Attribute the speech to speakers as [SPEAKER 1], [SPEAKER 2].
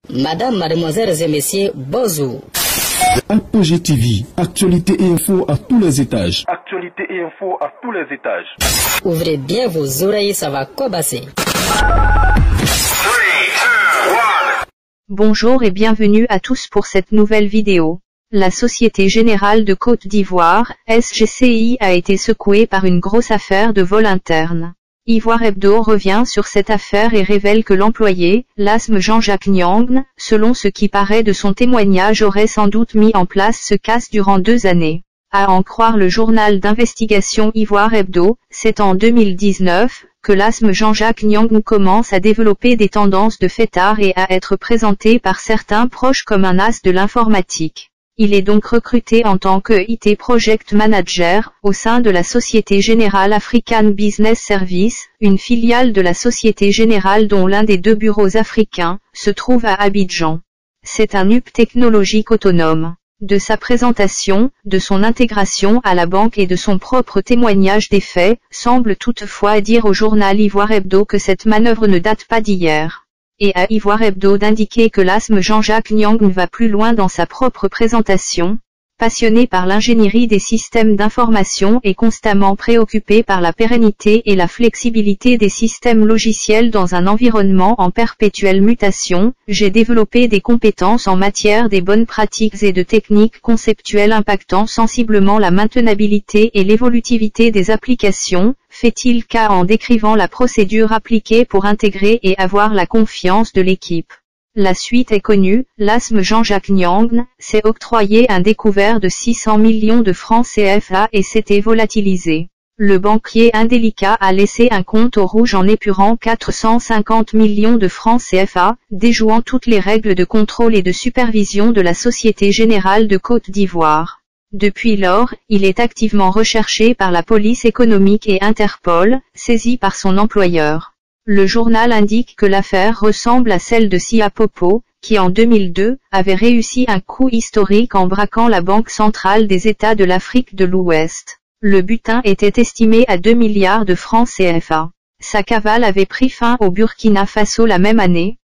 [SPEAKER 1] Madame, mademoiselles et messieurs, bonjour.
[SPEAKER 2] Apogée TV, actualité et info à tous les étages.
[SPEAKER 3] Actualité et info à tous les étages.
[SPEAKER 1] Ouvrez bien vos oreilles, ça va cobasser.
[SPEAKER 4] Bonjour et bienvenue à tous pour cette nouvelle vidéo. La Société Générale de Côte d'Ivoire, SGCI, a été secouée par une grosse affaire de vol interne. Ivoire Hebdo revient sur cette affaire et révèle que l'employé, l'ASM Jean-Jacques Nyang, selon ce qui paraît de son témoignage, aurait sans doute mis en place ce casse durant 2 années. À en croire le journal d'investigation Ivoire Hebdo, c'est en 2019 que l'ASM Jean-Jacques Nyang commence à développer des tendances de fêtard et à être présenté par certains proches comme un as de l'informatique. Il est donc recruté en tant que IT Project Manager, au sein de la Société Générale African Business Service, une filiale de la Société Générale dont l'un des 2 bureaux africains se trouve à Abidjan. C'est un hub technologique autonome. De sa présentation, de son intégration à la banque et de son propre témoignage des faits, semble toutefois dire au journal Ivoire Hebdo que cette manœuvre ne date pas d'hier. Et à Ivoire Hebdo d'indiquer que l'ASM Jean-Jacques Nyang va plus loin dans sa propre présentation. Passionné par l'ingénierie des systèmes d'information et constamment préoccupé par la pérennité et la flexibilité des systèmes logiciels dans un environnement en perpétuelle mutation, j'ai développé des compétences en matière des bonnes pratiques et de techniques conceptuelles impactant sensiblement la maintenabilité et l'évolutivité des applications, fait-il cas en décrivant la procédure appliquée pour intégrer et avoir la confiance de l'équipe. La suite est connue, l'ASM Jean-Jacques Nyang s'est octroyé un découvert de 600 millions de francs CFA et s'était volatilisé. Le banquier indélicat a laissé un compte au rouge en épurant 450 millions de francs CFA, déjouant toutes les règles de contrôle et de supervision de la Société Générale de Côte d'Ivoire. Depuis lors, il est activement recherché par la police économique et Interpol, saisi par son employeur. Le journal indique que l'affaire ressemble à celle de Sia Popo, qui en 2002, avait réussi un coup historique en braquant la Banque centrale des États de l'Afrique de l'Ouest. Le butin était estimé à 2 milliards de francs CFA. Sa cavale avait pris fin au Burkina Faso la même année.